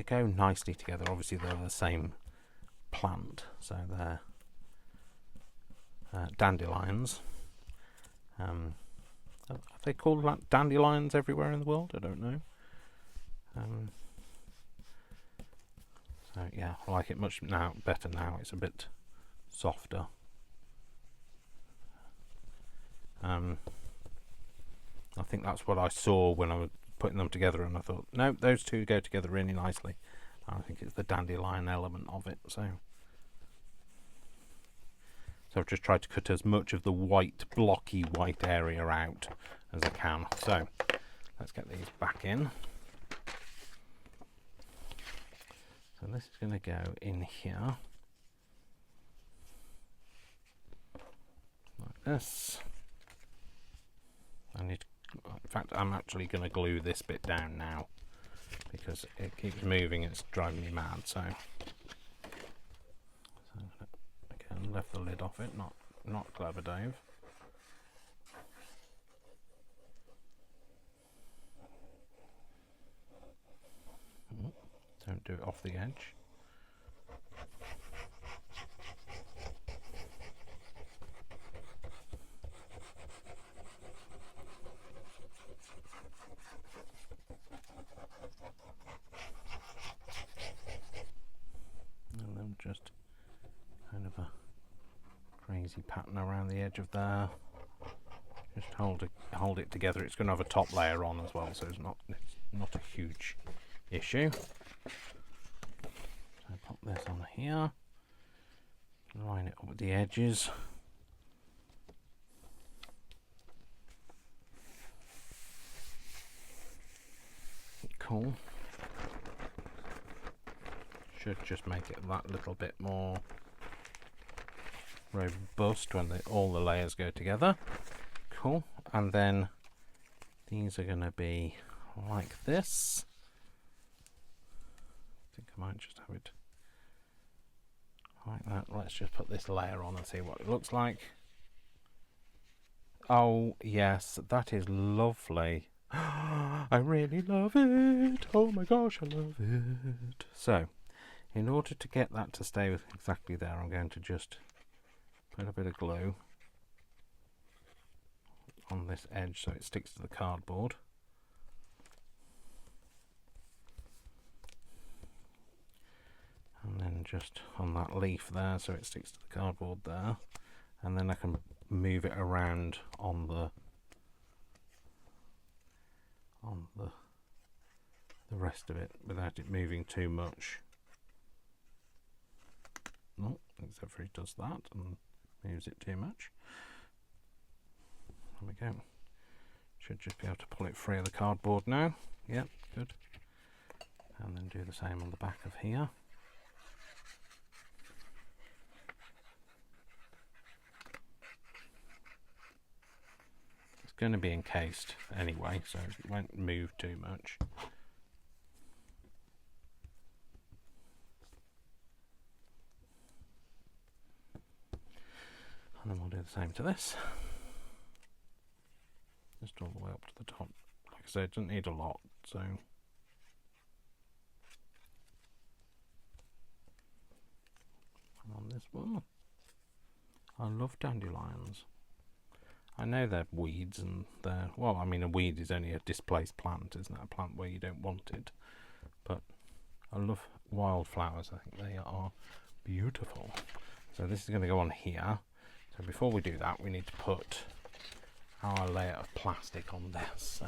go nicely together. Obviously they're the same plant, so they're dandelions. Are they called dandelions everywhere in the world? I don't know. So yeah, I like it much better now. It's a bit softer. I think that's what I saw when I was putting them together, and I thought, no, those two go together really nicely. I think it's the dandelion element of it. So I've just tried to cut as much of the white, blocky white area out as I can. So let's get these back in. So this is going to go in here like this. In fact, I'm actually going to glue this bit down now because it keeps moving. It's driving me mad. So again, left the lid off it. Not clever, Dave. Don't do it off the edge. And then just kind of a crazy pattern around the edge of there. Just hold it together. It's going to have a top layer on as well, so it's not a huge issue. So pop this on here, line it up with the edges. Cool. Should just make it that little bit more robust when all the layers go together. Cool. And then these are going to be like this. I think I might just have it like that. Let's just put this layer on and see what it looks like. Oh yes, that is lovely. I really love it. Oh my gosh, I love it. So in order to get that to stay with exactly there, I'm going to just put a bit of glue on this edge so it sticks to the cardboard. And then just on that leaf there so it sticks to the cardboard there. And then I can move it around on the rest of it without it moving too much. No, except for it does that and moves it too much. There we go. Should just be able to pull it free of the cardboard now. Yep, good. And then do the same on the back of here. It's going to be encased anyway, so it won't move too much. And then we'll do the same to this. Just all the way up to the top. Like I said, it doesn't need a lot, so. And on this one, I love dandelions. I know they're weeds and they're, well, I mean a weed is only a displaced plant, isn't it? A plant where you don't want it. But I love wildflowers, I think they are beautiful. So this is going to go on here. So before we do that, we need to put our layer of plastic on this. So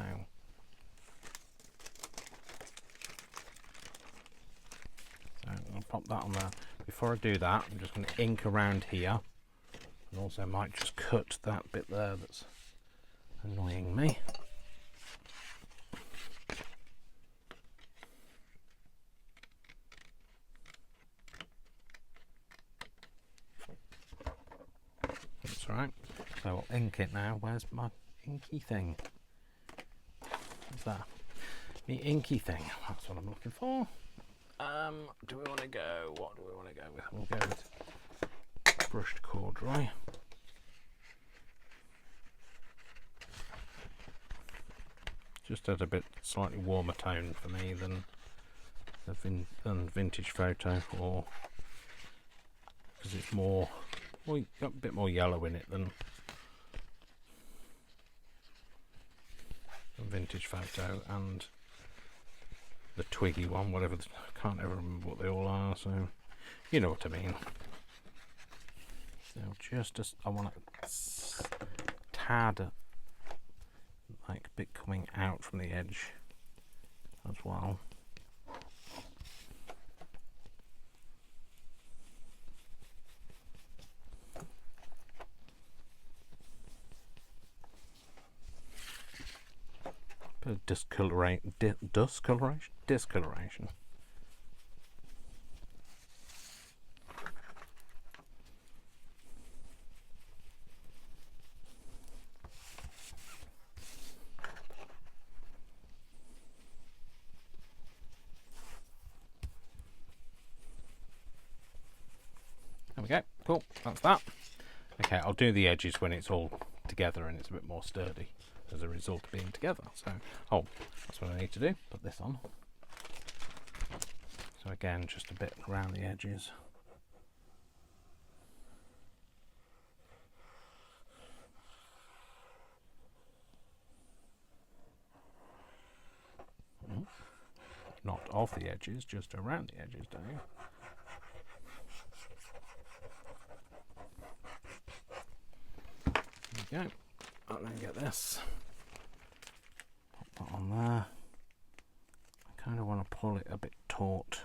I'll pop that on there. Before I do that, I'm just going to ink around here, and also might just cut that bit there that's annoying me. That's right. So I'll ink it now. Where's my inky thing? What's that? The inky thing. That's what I'm looking for. Do we want to go? What do we want to go with? We'll go with brushed corduroy. Just at a bit slightly warmer tone for me than vintage photo, or because it's more, well, you've got a bit more yellow in it than vintage photo, and the twiggy one, whatever, I can't ever remember what they all are, so you know what I mean. So just I want a tad like bit coming out from the edge as well. Bit of discoloration. There we go. Cool. That's that. Okay, I'll do the edges when it's all together and it's a bit more sturdy as a result of being together. So, oh, that's what I need to do. Put this on. So again, just a bit around the edges. Not off the edges, just around the edges, don't you? There we go. And then get this. Pop that on there. I kind of want to pull it a bit taut.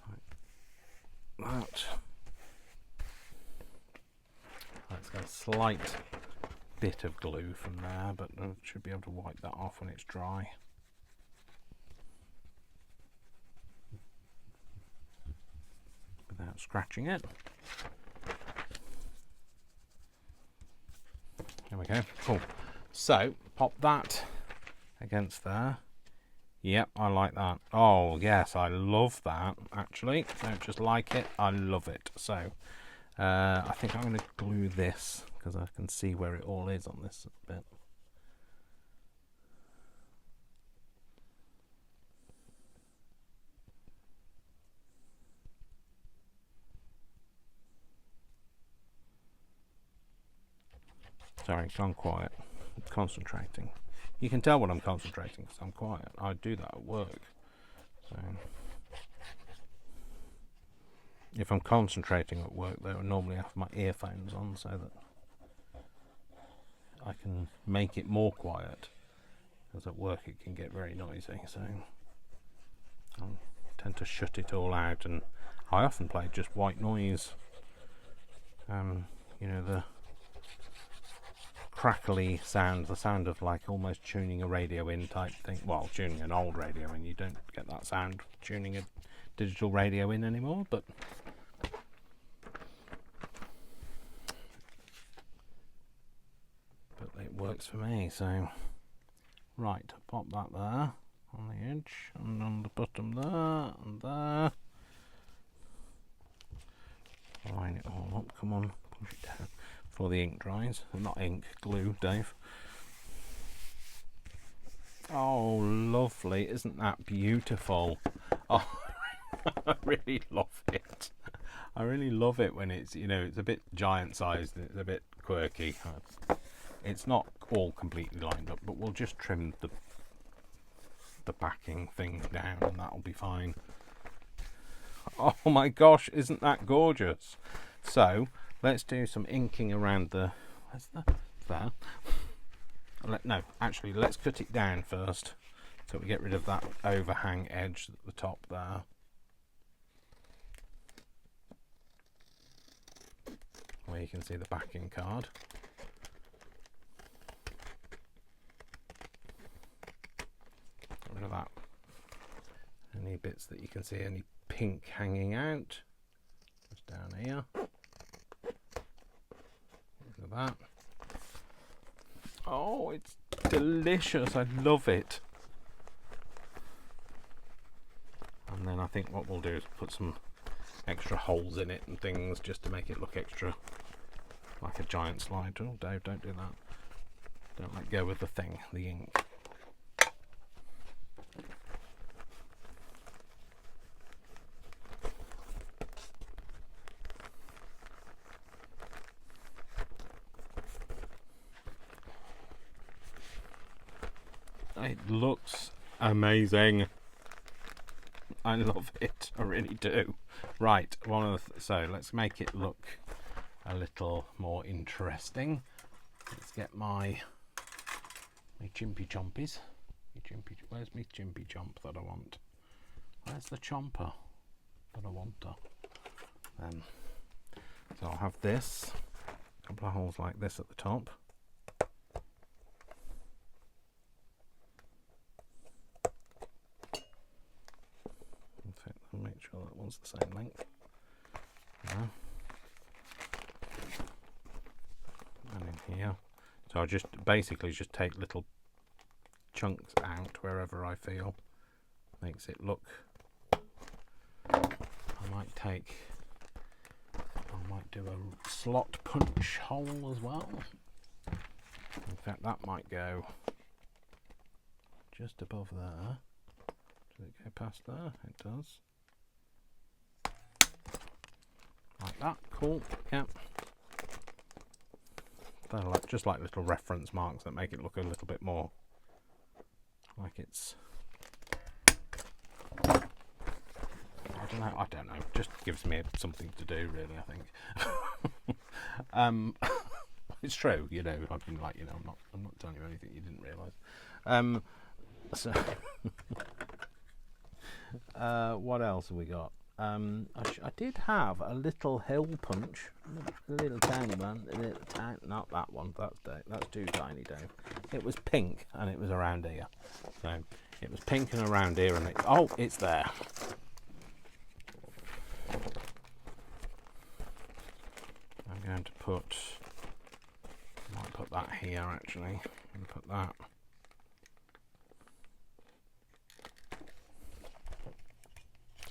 Like that. Let's get a slight bit of glue from there, but I should be able to wipe that off when it's dry. Without scratching it. There we go. Cool. So pop that against there. Yep, I like that. Oh yes, I love that actually. Don't just like it, I love it. So I think I'm going to glue this because I can see where it all is on this bit. Sorry, it's gone quiet. I'm concentrating. You can tell when I'm concentrating because I'm quiet. I do that at work. So if I'm concentrating at work, though, I normally have my earphones on so that I can make it more quiet. Because at work it can get very noisy. So I tend to shut it all out, and I often play just white noise. You know, the crackly sound, the sound of like almost tuning a radio in type thing. Well, tuning an old radio in, you don't get that sound tuning a digital radio in anymore, but it works for me. So right, pop that there on the edge and on the bottom there and there. Line it all up, come on, push it down before the ink dries. Not ink, glue, Dave. Oh, lovely, isn't that beautiful? Oh, I really love it. I really love it when it's, you know, it's a bit giant sized, it's a bit quirky. It's not all completely lined up, but we'll just trim the backing thing down and that'll be fine. Oh my gosh, isn't that gorgeous? So let's do some inking around the, where's the, there. No, actually let's cut it down first so we get rid of that overhang edge at the top there. Where you can see the backing card. Get rid of that. Any bits that you can see, any pink hanging out, just down here. Look at that. Oh, it's delicious. I love it. And then I think what we'll do is put some extra holes in it and things just to make it look extra like a giant slide. Oh, Dave, don't do that. Don't let go with the thing, the ink. It looks amazing. I love it. I really do. Right, so let's make it look a little more interesting. Let's get my chimpy chompies. Where's my chimpy chomp that I want? Where's the chomper that I want? So I'll have this, a couple of holes like this at the top. Make sure that one's the same length. Yeah. And in here. So I'll just basically just take little chunks out wherever I feel makes it look. I might do a slot punch hole as well. In fact, that might go just above there. Does it go past there? It does. Like that, cool, yeah. They're just like little reference marks that make it look a little bit more like it's, I don't know, just gives me something to do really, I think. It's true, you know, I've been like, you know, I'm not telling you anything you didn't realise. So what else have we got? I did have a little hole punch, a little tiny one, not that one, that's too tiny, Dave. It was pink and it was around here. So it was pink and around here and it's there. I'm going to I might put that here actually, and put that.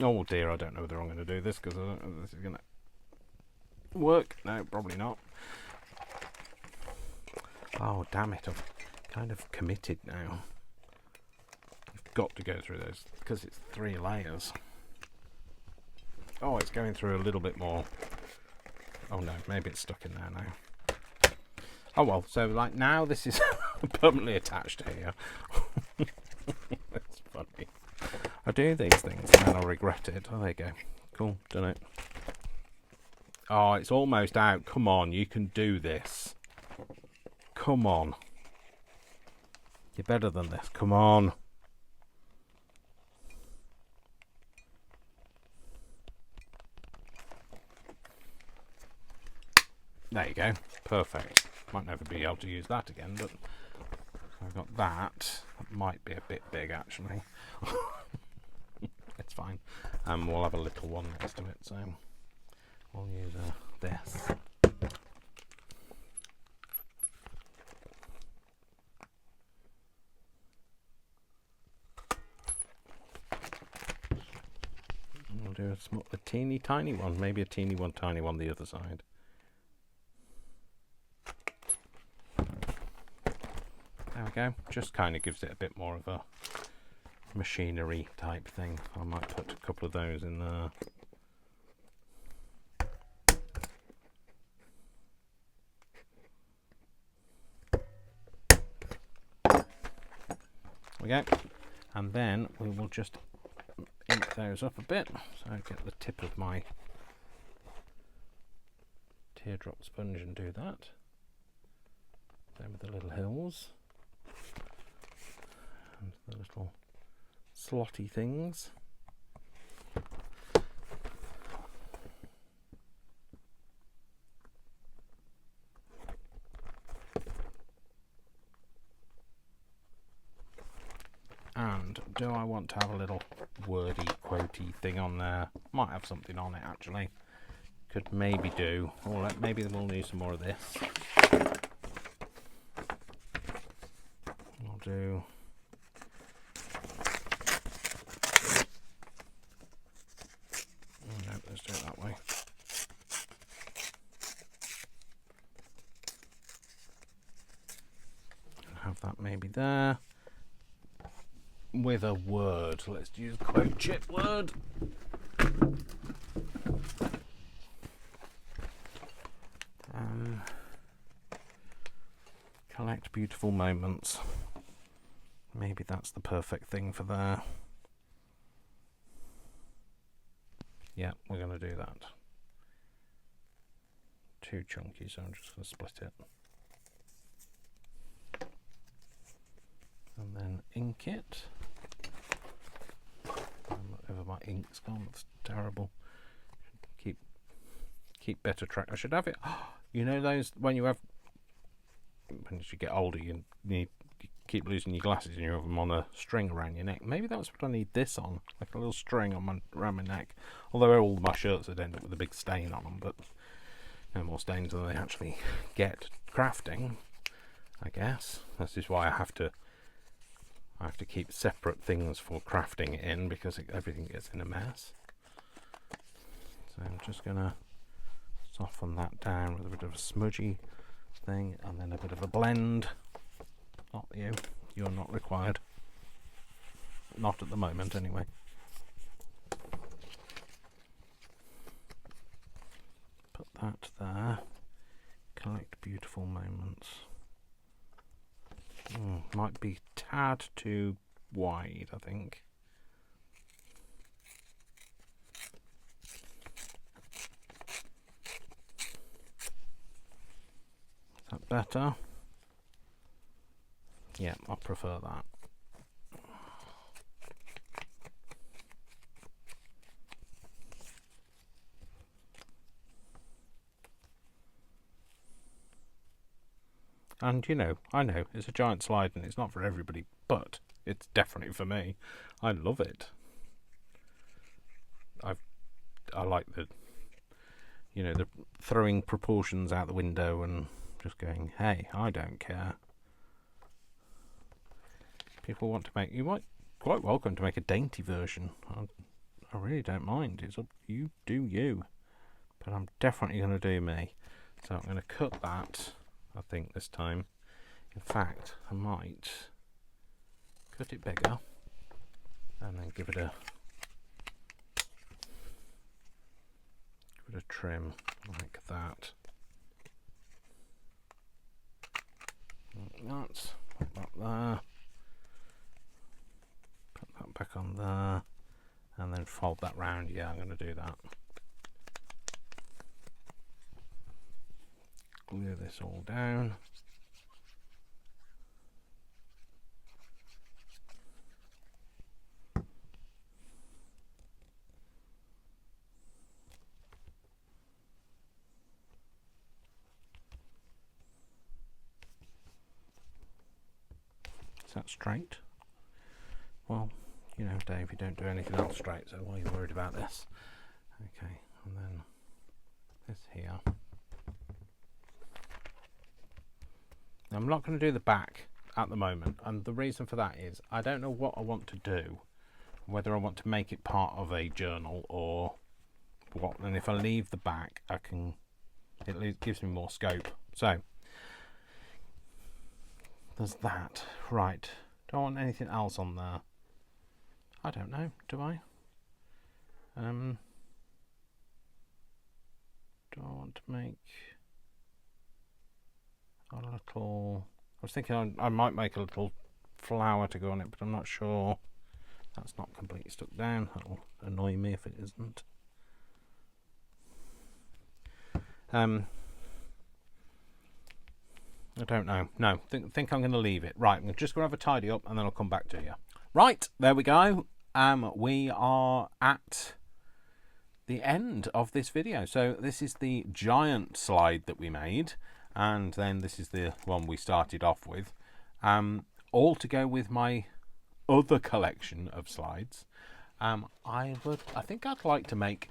Oh dear, I don't know whether I'm going to do this because I don't know if this is going to work. No, probably not. Oh damn it, I've kind of committed now. You've got to go through those because it's 3 layers. Oh, it's going through a little bit more. Oh no, maybe it's stuck in there now. Oh well, so like now this is permanently attached here. It's funny. I do these things and then I regret it. Oh, there you go. Cool, done it. Oh, it's almost out. Come on, you can do this. Come on. You're better than this. Come on. There you go. Perfect. Might never be able to use that again, but I've got that. That might be a bit big, actually. It's fine. We'll have a little one next to it, so we'll use this. We'll do a teeny tiny one, maybe a tiny one the other side. There we go. Just kind of gives it a bit more of a machinery type thing. I might put a couple of those in there. There we go. And then we will just ink those up a bit. So I get the tip of my teardrop sponge and do that. Same with the little hills. And the little slotty things. And do I want to have a little wordy, quotey thing on there? Might have something on it actually. Could maybe do. Or maybe we'll need some more of this. I'll do. No, let's do it that way. Have that maybe there. With a word. Let's use quote chip word. Collect beautiful moments. Maybe that's the perfect thing for there. Yeah, we're going to do that. Too chunky, so I'm just going to split it. And then ink it. Whatever my ink's gone, that's terrible. Keep better track. I should have it. You know those when you get older, you keep losing your glasses and you have them on a string around your neck. Maybe that's what I need this on, like a little string around my neck. Although all my shirts would end up with a big stain on them, but no more stains than they actually get crafting, I guess. This is why I have to keep separate things for crafting it in, because everything gets in a mess. So I'm just gonna soften that down with a bit of a smudgy thing, and then a bit of a blend. Not you. You're not required. Not at the moment, anyway. Put that there. Collect beautiful moments. Might be a tad too wide, I think. Is that better? Yeah, I prefer that. And I know it's a giant slide and it's not for everybody, but it's definitely for me. I love it. I like the throwing proportions out the window and just going, hey, I don't care. People want to make, you might quite welcome to make a dainty version. I really don't mind. It's up you, do you. But I'm definitely going to do me. So I'm going to cut that, I think, this time. In fact, I might cut it bigger and then give it a trim like that. that. Put that there. Put that back on there. And then fold that round. Yeah, I'm going to do that. Glue this all down. Is that straight? Well, you know, Dave, you don't do anything else straight, so why are you worried about this? Okay, and then this here. I'm not going to do the back at the moment, and the reason for that is I don't know what I want to do, whether I want to make it part of a journal or what. And if I leave the back, it gives me more scope. So there's that. Right, do I want anything else on there? I don't know, do I? Do I want to make a little... I was thinking I might make a little flower to go on it, but I'm not sure. That's not completely stuck down. That'll annoy me if it isn't. I don't know. No, think I'm going to leave it. Right, I'm just going to have a tidy up and then I'll come back to you. Right, there we go. We are at the end of this video. So this is the giant slide that we made, and then this is the one we started off with, all to go with my other collection of slides. I think I'd like to make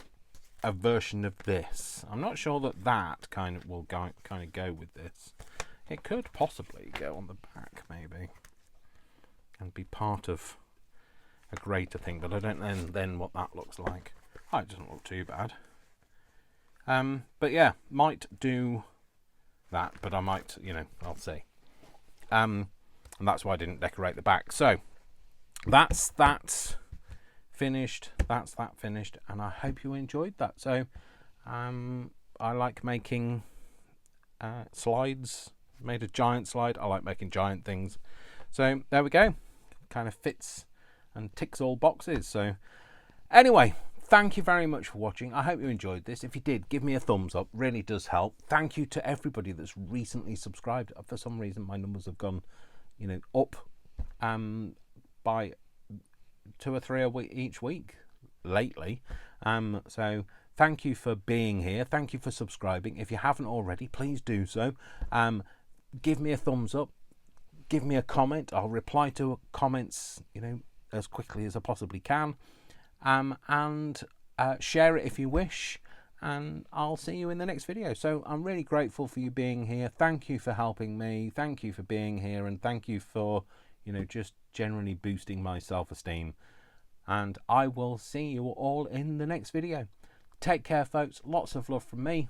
a version of this. I'm not sure that kind of will go with this. It could possibly go on the back maybe and be part of a greater thing, but I don't know then what that looks like. Oh, it doesn't look too bad. But yeah, might do that, but I might, you know, I'll see. And that's why I didn't decorate the back. So that's that finished. That's that finished, and I hope you enjoyed that. So I like making slides. Made a giant slide. I like making giant things. So there we go. Kind of fits and ticks all boxes. So anyway, thank you very much for watching. I hope you enjoyed this. If you did, give me a thumbs up. Really does help. Thank you to everybody that's recently subscribed. For some reason, my numbers have gone, you know, up by 2 or 3 each week lately. So thank you for being here. Thank you for subscribing. If you haven't already, please do so. Give me a thumbs up. Give me a comment. I'll reply to comments, you know, as quickly as I possibly can. And share it if you wish. And I'll see you in the next video. So I'm really grateful for you being here. Thank you for helping me. Thank you for being here. And thank you for, you know, just generally boosting my self-esteem. And I will see you all in the next video. Take care, folks. Lots of love from me.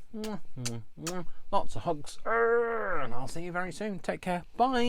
Lots of hugs. And I'll see you very soon. Take care. Bye.